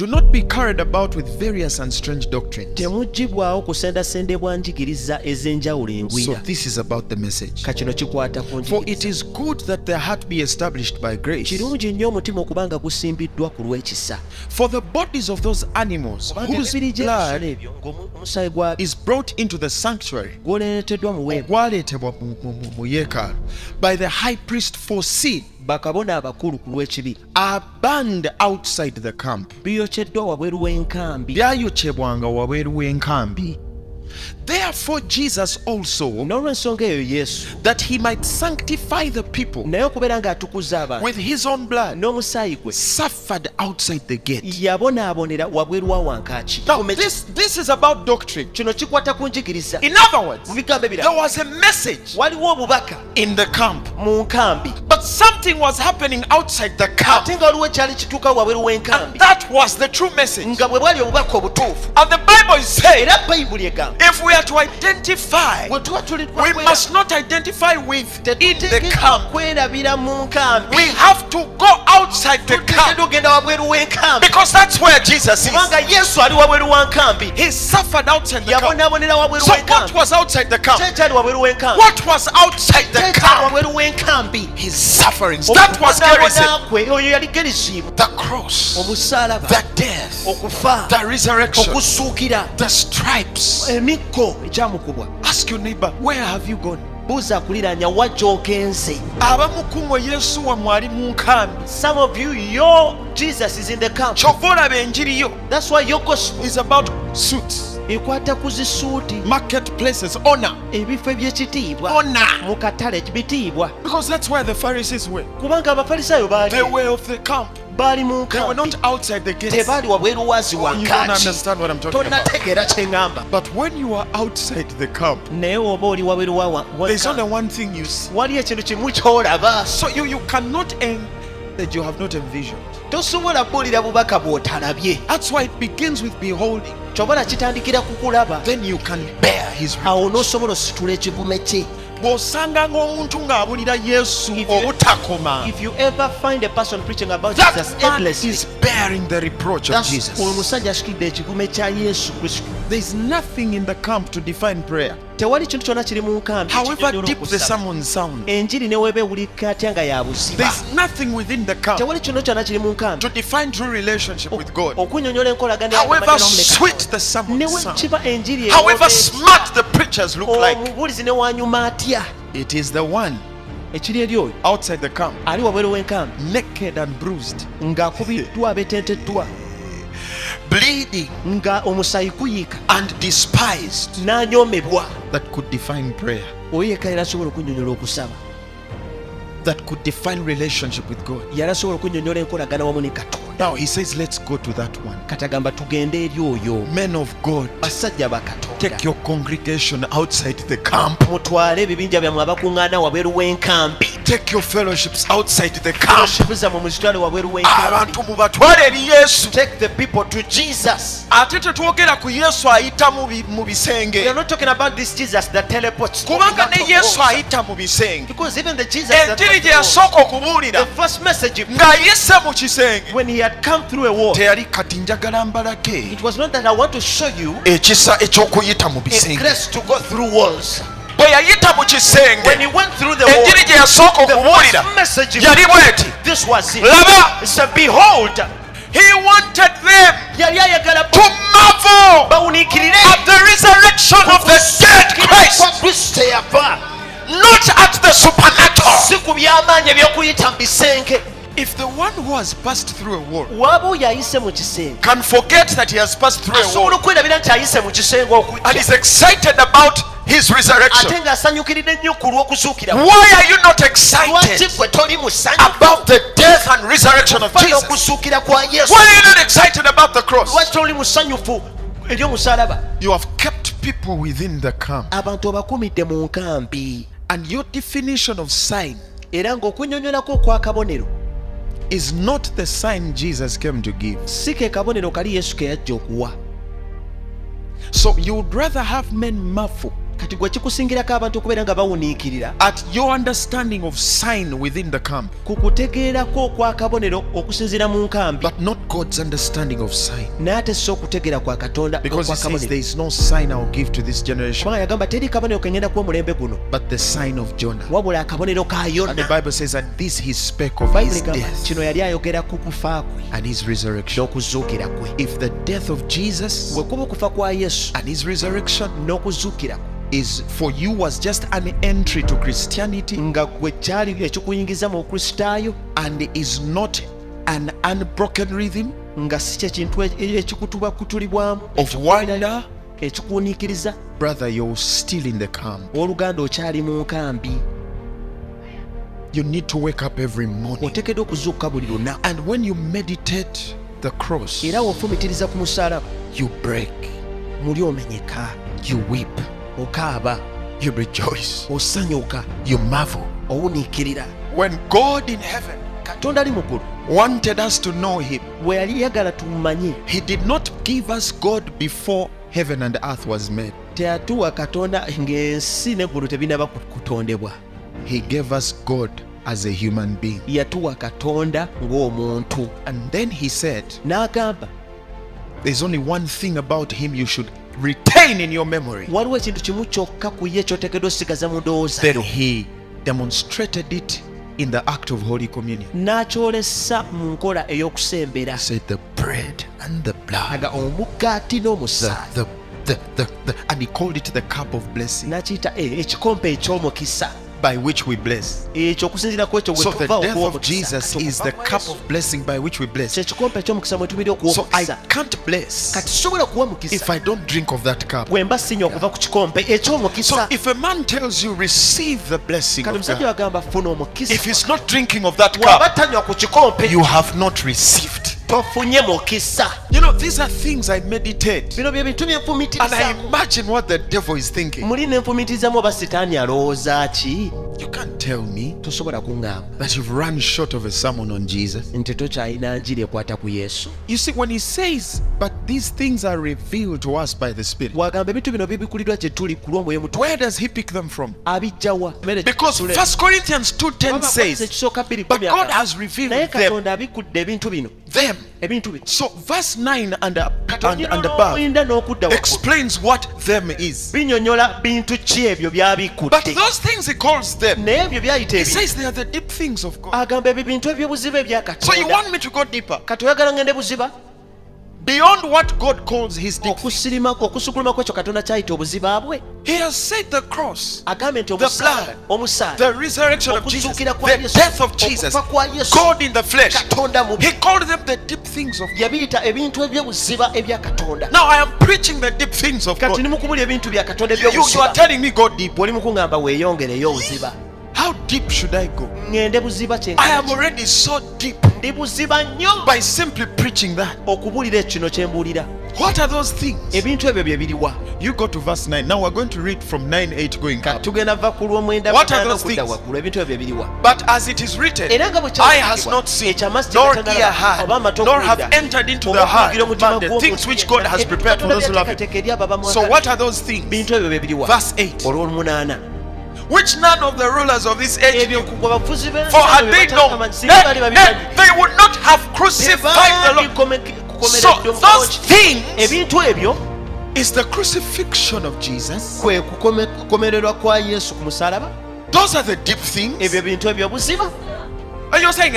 Do not be carried about with various and strange doctrines. Temugibwawo kusendasendebwa njigiriza ez'enjawulo So engwira. this is about the message. Kachino kikwata ku For njigiriza. it is good that the heart be established by grace. Kirungi nnyo omutima okubanga gusimbiddwa ku lw'ekisa. For the bodies of those animals whose blood ebyo ng'omusaayi gwabyo is brought into the sanctuary, gwoleeteddwa mu weema gwaleetebwa mu yeekaalu, by the high priest foreseen, bakabona abakulu ku lw'ekibi are burned outside the camp. biyokyeddwa wabweru w'enkambi. Byayokyebwanga wabweru w'enkambi. Therefore Jesus also, n'olw'ensonga eyo Yesu that he might sanctify the people naye okubeera ng'atukuza abantu with his own blood, n'omusaayi gwe suffered outside the gate. yabonaabonera wabweru wa wankaaki. Now this is about doctrine. Kino kikwata ku njigiriza. In other words, Mu bigambo there ebirala was a message waliwo obubaka in the camp, mu nkambi but something was happening outside the camp, ate nga waliwo ekyali kituuka wabweru and w'enkambi that was the true message. nga bwe bwali obubaka obutuufu. And the Bible is saying, Era bayibuli egamba if we are to identify, bwe tuba tuliddwa we must not identify with in the camp. kwerabira mu nkambi We have to go outside the tuteekeddwa camp, ogenda wabweru w'enkambi because that's where Jesus is. kubanga Yesu ali wabweru wa nkambi He suffered outside the camp. yabonaabonera wabweru So what w'enkambi. was outside the camp? Kyali wabweru w'enkambi. What was outside the Kyali camp? wabweru w'enkambi. His sufferings. That was Garrison. Okubonaabona kwe oyo yali Gerisimu. The cross, Omusaalaba, the death, okufa, the resurrection, okusuukira, the stripes. emikko ekyamukubwa. Ask your neighbor, where have you gone? Buuza akuliraanya wajja ogenze. Abamu ku mmwe Yesu wammwe ali mu nkambi. Some of you, your Jesus is in the camp. Kyova olaba enjiri yo That's why your gospel is about suits, ekwata ku zisuuti, marketplaces, honor, ebifo eby'ekitiibwa, honor. mu katale bitiibwa. Because that's where the Pharisees were. Kubanga abafalisaayo They baali were of the camp. baali mu They were nkambi, not outside the gates. tebaali wabweru wazi You don't wankaaki. understand what I'm talking about. Tonnategeera kye ŋŋamba. But when you are outside the camp, Naye oba oli wabweru there's only wa one thing you see. wali ekintu kimu ky'olaba. So you cannot end that you have not envisioned. Tosobola kubuulira bubaka bw'otalabye. That's why it begins with beholding. Kyobala kitandikira ku kulaba. Then you can bear his Awo reproach. n'osobola ositula ekivume kye. Bw'osanga ng'omuntu ng'abulira Yesu obutakoma, If you ever find a person preaching about that Jesus man endlessly, is bearing the reproach of that's Jesus. olwo omusajja asitudde ekivume kya Yesu Kristo. There's nothing in the camp to define prayer. Tewali kintu kyonna kiri mu nkambi However ekinnyonnyola deep the okusaba. sermon sounds, Enjiri ne weeba ewulika atya nga ya buziba. there's nothing within the camp Tewali kintu kyonna kiri mu nkambi to define true relationship with God. okunnyonnyola enkolagana However sweet the sermon ne sounds, wekiba enjiri however smart the preachers look like, omubuulizi ne wanyuma atya it is the one ekiri eri oyo outside the camp, ali wabweru w'enkambi naked and bruised, ng'akubiddwa abetenteddwa bleeding nga omusaayi guyiika and despised, n'anyoomebwa. that could define prayer, oyo yekka yali asobola okunnyonnyola okusaba, that could define relationship with God. yali asobola okunnyonnyola enkolagana wamu ne Katonda. Now he says, let's go to that one. Kati agamba tugende eri oyo. Men of God, Basajja ba Katonda, take your congregation outside the camp. mutwale ebibinja byammwe abakuŋŋaana wabweru w'enkambi. Take your fellowships outside the camp. Fellowship zammwe muzitwale wabweru w'enkambi. Abantu mubatwale eri Yesu. Take the people to Jesus. Ate tetwogera ku Yesu ayita mu We are bisenge. not talking about this Jesus that teleports. Kubanga ne Yesu ayita mu bisenge. Because even the Jesus that Enjiri gye was yasooka okubuulira the first message, ng'ayise mu kisenge. when he had come through a wall, Teyali kati njagala mbalage it was not that I want to show you ekisa eky'okuyita mu a bisenge. grace to go through walls. Bwe yayita mu kisenge, When he went through the wall, enjiri gye yasooka the okubuulira first message, yali bw'eti, this was it. laba, He said, behold, he wanted them yali ayagala to marvel bawuniikirire at the resurrection of the dead Christ, kwa Kristo yava, not at the supernatural. si ku by'amaanyi eby'okuyita mu bisenge. If the one who has passed through a wall Waba oyo ayise mu kisenge, can forget that he has passed through a asobola wall okwerabira nti ayise mu kisenge and okujja, is excited about his resurrection, ate ng'asanyukiridde nnyo ku lw'okuzuukira. why are you not Lwaki excited gwe toli musanyufu about the death and resurrection of fana Jesus? okuzuukira kwa Yesu? Why are you not excited about the cross? Lwaki toli musanyufu eri omusaalaba? You have kept people within the camp, Abantu obakumidde mu nkambi, and your definition of sign era ng'okunnyonnyolako okw'akabonero is not the sign Jesus came to give. si ke kabonero kali Yesu ke yajja okuwa. So you would rather have men marvel kati gwe kikusingirako abantu okubeera nga bawuniikirira at your understanding of sign within the camp, ku kutegeerako okw'akabonero okusinziira mu nkambi, but not God's understanding of sign. naye ate si okutegeera kwa Katonda Because he says okw'akabonero. there is no sign I will give to this generation Kubanga yagamba teri kabonero ke ŋŋenda kuwa omulembe guno but the sign of Jonah. wabula akabonero ka And the Yona. Bible says, and this he spake of Bayibuli his egamba death kino yali ayogera ku kufa kwe and his resurrection. n'okuzuukira kwe. If the death of Jesus bwe kuba okufa kwa Yesu and his resurrection n'okuzuukira kwe is for you was just an entry to Christianity nga gwe kyali ekikuyingiza mu Kristaayo and is not an unbroken rhythm nga si kyekintu ekikutubakutulibwamu of wonder, ekikuwuniikiriza, brother, you're still in the camp. owooluganda okyali mu nkambi. You need to wake up every morning. oteekeddwa okuzuukuka buli lunaku, And when you meditate the cross, era w'ofumitiriza ku musalaba you break, muli omenyeka, you weep, okaaba, you rejoice, osanyuka, you marvel. owuniikirira. When God in heaven Katonda ali mu ggulu wanted us to know him, bwe yali yagala tumumanye, he did not give us God before heaven and earth was made. teyatuwa Katonda ng'ensi n'eggulu tebinaba kutondebwa. He gave us God as a human being. Yatuwa Katonda ng'omuntu. And then he said, N'agamba there's only one thing about him you should retain in your memory. waliwo ekintu kimu kyokka ku ye ky'oteekeddwa osigaza mu ndowooza Then yo. he demonstrated it in the act of Holy Communion. N'akyolesa mu nkola ey'okusembera. He said, the bread and the blood, Aga omugaati n'omusaayi. and he called it the cup of blessing N'akiyita ekikompe eky'omukisa. by which we bless. Ekyo okusinziira ku ekyo So bwe the tuva death okuwa of omukisa. Jesus is the cup of blessing by which we bless. Kyekikompe eky'omukisa mwe tubiri okuwa So I omukisa. can't bless Kati sobola kuwa if mukisa I don't drink of that cup. bwe mba sinywa okuva ku kikompe So eky'omukisa. if a man tells you receive the blessing Kati of omusajja God, wagamba funa omukisa, if he's not drinking of that bw'aba cup, tanywa ku kikompe you have not received. tofunye mukisa. You know, these are things I meditate Bino bye bintu and I byenfumitiriza. imagine what the devil is thinking. Muli nenfumitirizamu oba sitaani alowooza ki? You can't tell me Tosobola kuŋŋamba that you've run short of a sermon on Jesus. nti tokyalina njiri ekwata ku Yesu. You see, when he says, but these things are revealed to us by the Spirit, Wagamba ebintu bino bibikuliddwa gye tuli ku lw'Omwoyo Mutukuvu. where does he pick them from? Abijjawa? Because 1 Corinthians 2:10 says, ekisooka bbiri but kumi God akana. has revealed Naye them. Katonda abikudde ebintu bino. Ebintu bino. So verse 9 and Katonda above n'omuyinda n'okudda waggulu. explains what them is. Binyonyola bintu ki ebyo But by'abikutte. those things he calls them, Naye ebyo byayita he ebi. says they are the deep things of God. Agamba ebyo bintu eby'obuziba ebya So you Katonda. want me to go deeper? Kati oyagala ngende buziba? Beyond what God calls his deep. Okusirimako, okusukulumaku ekyo Katonda kyayita obuziba bwe. He has said the cross, Agambe nti blood, omusaayi, the resurrection of Jesus, okuzuukira kwa the Yesu, death of Jesus, okufa kwa Yesu, God in the flesh. Katonda mu He called them the deep things of God. yabiyita ebintu eby'obuziba ebya Katonda. Now I am preaching the deep things of Kati God. ni mukubulya ebintu bya Katonda You are eby'obuziba. telling me go deep. Bw'oli mukungamba weeyongereyo obuziba. How deep should I go? Ngende buziba I kyenkana am ki? already so deep Ndi buziba nnyo by simply preaching that. okubulira kino kye mbuulira. What are those things? Ebintu ebyo bye biriwa. You go to verse 9. Now we're going to read from 9:8 going Kati up. tugenda va ku lw'omwenda What are bataano those okudda things? waggulu. Ebintu ebyo biriwa. But as it is written, Era nga bwe eye has kyandikibwa, not seen, ekyamasi nor tekyatangalaba, ear heard, oba amatu nor have okuwulira, entered into oba the heart okuyigira of omutima man the gw'omuntu things which God has ebintu prepared for those who love him. Katonda eri ababamu So akali. what are those things? Bintu ebyo bye biriwa. Verse 8. Olw'olumunana. Which none of the rulers of this age Ebyo knew. ku bafuzi b'ensi For had bano they bye known, batamanyi, singa bali babimanyi, they would not have crucified the Lord. So kukomeredde those omwoki. things Ebintu ebyo is the crucifixion of Jesus. kwe kukomererwa kwa Yesu ku musalaba. Those are the deep things. Ebyo bintu ebyobuziba. And you're saying,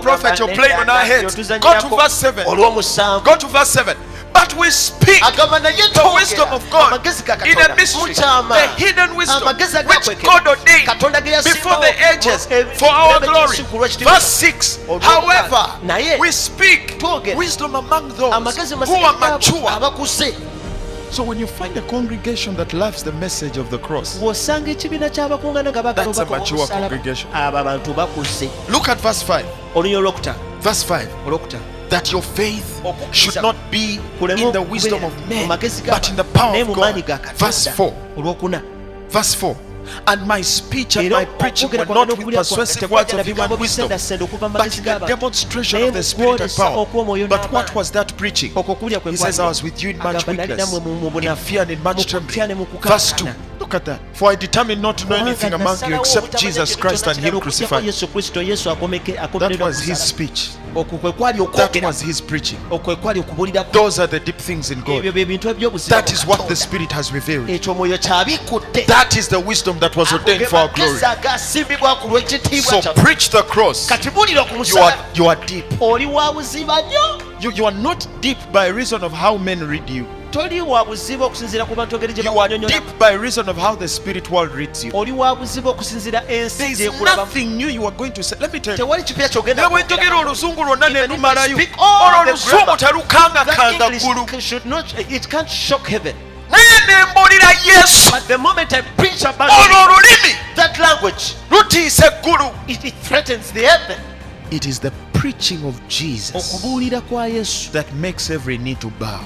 prophet, you're playing on our heads. Go to verse 7. Olw'omusanvu. Go to verse 7. But we speak Agamba naye the wisdom of God amagezi ga in a Katonda mystery, mukyama. the hidden wisdom Amagezi which agakwekera. God ordained Katonda ge yasimbawo before the ages mu- for our ebirembe glory. ky'ensi ku lw'ekitiibwa Verse kye. 6. Olw'okutaano. However, Naye we speak twogera wisdom among those amagezi who are maseke mature. abakuse. So when you find a congregation that loves the message of the cross, Bw'osanga ekibiina ky'abakuŋŋaana nga That's a bagala mature omusalaba, congregation. abo abantu bakuse. look at verse 5. Olunya olwokutaano. Verse 5. Olwokutaano. That your faith should not be Kuleme in the wisdom of okubeera mu men, magezi but in the power naye of mu maanyi God. ga Verse Katonda. 4. Olwokuna. Verse 4. And my speech and Era my preaching were okwogera not kwange with n'okuwulira kwange persuasive words of tekwajjala human bigambo wisdom, bisendasenda okuva mu but magezi in the g'abantu. demonstration Naye of the Spirit and kwolesa power. okw'omwoyo But what n'amaanyi. was that preaching? Okwo kulya kwe He says, I kwali. was with you in much Agamba nali weakness, nammwe mu in bunafu, fear and in mu much kutya ne mu trembling. Verse 2. kukankana. Look Look at that. For I determined not to know anything among you except Jesus Christ and Him crucified. That was his speech. That was his preaching. Those are the deep things in God. That is what the Spirit has revealed. That is the wisdom that was ordained for our glory. So preach the cross. You are deep. You are not deep by reason of how men read you. You are deep by reason of how the spirit world reads you. There is nothing new you are going to say. Let me tell you. It can't shock heaven. But the moment I preach about that language, it threatens the heaven. It is the preaching of Jesus that makes every knee to bow.